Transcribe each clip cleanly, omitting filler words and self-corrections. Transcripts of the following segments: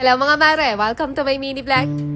Hello mga mare! Welcome to my mini vlog!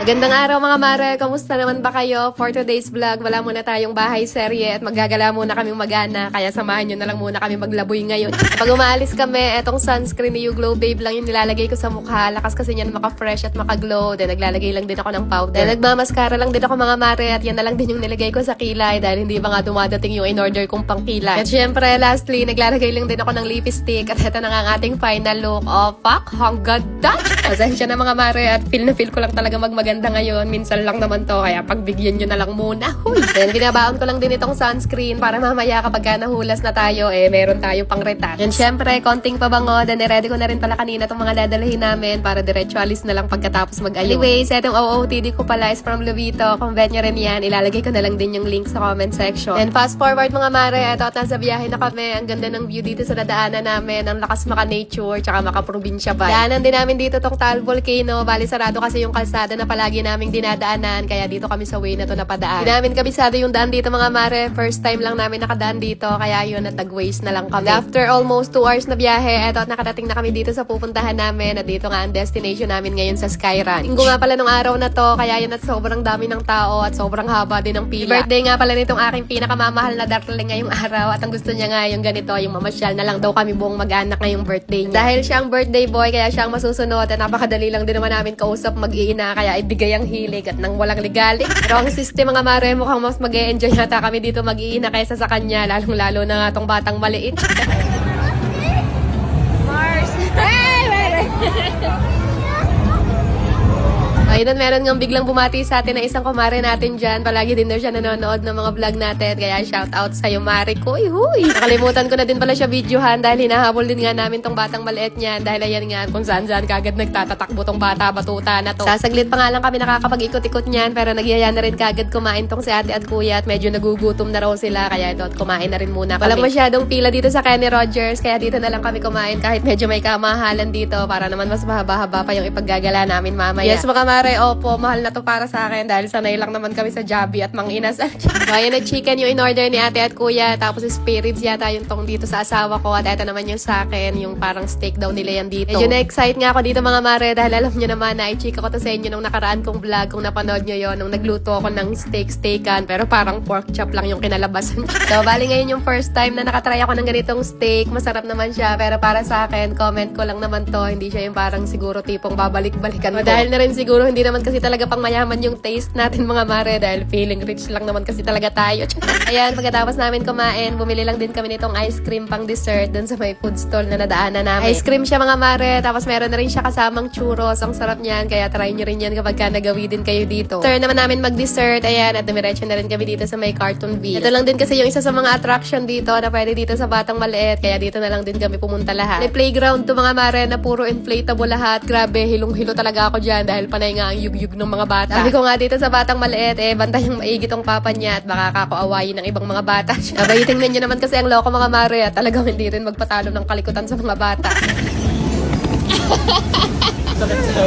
Magandang araw mga mare! Kamusta naman ba kayo? For today's vlog, wala muna tayong bahay serye at maggagala muna kaming magana. Kaya samahan nyo na lang muna kami maglaboy ngayon. Pag umaalis kami, etong sunscreen ni You Glow Babe lang yung nilalagay ko sa mukha. Lakas kasi niyan maka-fresh at maka-glow. Then naglalagay lang din ako ng powder. Then nagmamaskara lang din ako mga mare at yan na lang din yung nilagay ko sa kilay dahil hindi ba nga dumadating yung in-order kong pang kilay. At syempre, lastly, naglalagay lang din ako ng lipstick at ito na nga ang ating final look. Oh, fuck! Ang ganda! Pasensya na mga mare at feel na feel ko lang talaga magmaganda ngayon. Minsan lang naman to, kaya pagbigyan nyo na lang muna. Huy! Then, binabaon ko lang din itong sunscreen para mamaya kapag nahulas na tayo, meron tayo pang retouch. And syempre, konting pabango. Then, ready ko na rin pala kanina itong mga dadalhin namin para diretso alis na lang pagkatapos mag-ayun. Anyways, itong OOTD ko pala is from Lubito. Kung bet nyo rin yan, ilalagay ko na lang din yung link sa comment section. And fast forward mga mare, eto at nasa biyahe na kami. Ang ganda ng view dito sa dadaanan namin. Ang lakas maka-nature, tsaka maka-probinsya ba. Daanan din namin dito tong Taal Volcano. Bali, sarado kasi yung kalsada na palagi naming dinadaanan. Kaya dito kami sa way na to napadaan. Di namin kabisado yung daan dito mga mare. First time lang namin nakadaan dito. Kaya yun, at nag-waste na lang kami. And after almost 2 hours na biyahe, eto at nakadating na kami dito sa pupuntahan namin. At dito nga ang destination namin ngayon sa Sky Ranch. Linggo nga pala nung araw na to. Kaya yun, at sobrang dami ng tao at sobrang haba din ng pila. Birthday nga pala nitong aking pinakamamahal na darling ngayong araw. At ang gusto niya nga yung ganito, yung mamasyal na lang daw kami buong mag-anak ngayong birthday niya. Dahil siya ang birthday boy, kaya siya ang masusunod. At napakadali lang din naman namin kausap mag-iina. Kaya ibigay ang hilig at nang walang ligalig. Pero ang system mga mare, mukhang mas mag-e-enjoy yata kami dito mag-iina kaysa sa kanya. Lalong-lalo na nga tong batang maliit. Mars! Hey! Ayun, meron nga biglang bumati sa atin na isang kumare natin dyan. Palagi din daw siya nanonood ng mga vlog natin. Kaya shout out sa'yo, Mari ko. Huy! Nakalimutan ko na din pala siya videohan dahil hinahabol din nga namin tong batang maliit niyan. Dahil ayan nga, kung saan-saan kagad nagtatatakbo tong bata-batuta na to. Sasaglit pa nga lang kami nakakapag-ikot-ikot niyan. Pero nagyaya na rin kagad kumain tong si ate at kuya. At medyo nagugutom na raw sila. Kaya ito, at kumain na rin muna kami. Walang masyadong pila dito sa Kenny Rogers. Kaya dito na lang kami kumain kahit medyo may kamahalan dito. Para naman mas mahaba-haba pa yung ipaggagala namin mamaya. Yes, mga mare, opo, mahal na to para sa akin dahil sanay lang naman kami sa Jollibee at Mang Inasal. Kaya na chicken yung in-order ni ate at kuya, tapos spirits yata yung tong dito sa asawa ko at ito naman yung sa akin, yung parang steak daw nila yan dito. Medyo na-excite nga ako dito mga mare dahil alam nyo naman na i-chika ko to sa inyo nung nakaraan kong vlog kung napanood nyo yon nung nagluto ako ng steakan pero parang pork chop lang yung kinalabasan. So, bali ngayon yung first time na nakatry ako ng ganitong steak. Masarap naman siya pero para sa akin, comment ko lang naman to, hindi siya yung parang siguro tipong babalik-balikan ko. Dahil na rin siguro hindi naman kasi talaga pang mayaman yung taste natin mga mare dahil feeling rich lang naman kasi talaga tayo. Ayan, pagkatapos namin kumain, bumili lang din kami nitong ice cream pang dessert dun sa may food stall na nadaanan namin. Ice cream siya mga mare, tapos meron na rin siya kasamang churros. Ang sarap niyan, kaya try nyo rin yan kapag nagawi din kayo dito. After naman namin mag-dessert, ayan, at dumiretso na rin kami dito sa may Cartonville. Ito lang din kasi yung isa sa mga attraction dito na pwede dito sa Batang Maliit, kaya dito na lang din kami pumunta lahat. May playground to mga mare na puro inflatable lahat. Grabe, hilong-hilo talaga ako dyan dahil panay nga ang yug-yug ng mga bata. Sabi ko nga dito sa Batang Maliit, bantay yung maigi tong papa niya at baka kakuawayin ng ibang mga bata. Sabay, tingnan nyo naman kasi ang loko mga mare at talagang hindi rin magpatalo ng kalikutan sa mga bata. Sakit sa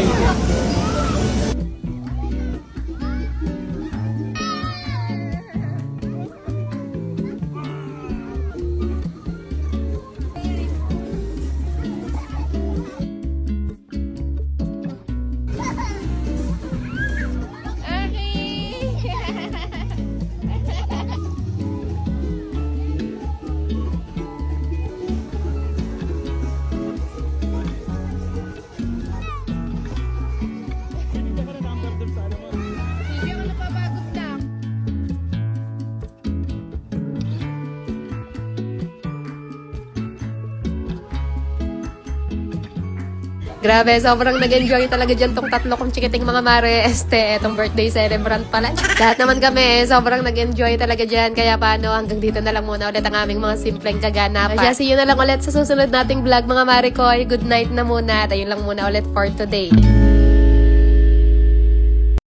Grabe, sobrang nag-enjoy talaga dyan tong tatlo kong chikiting mga mare. Etong birthday celebrant pala. Lahat naman kami, sobrang nag-enjoy talaga dyan. Kaya paano, hanggang dito na lang muna ulit ang aming mga simpleng kaganapan. Kaya see you na lang ulit sa susunod nating vlog mga mare ko. Good night na muna. At ayun lang muna ulit for today.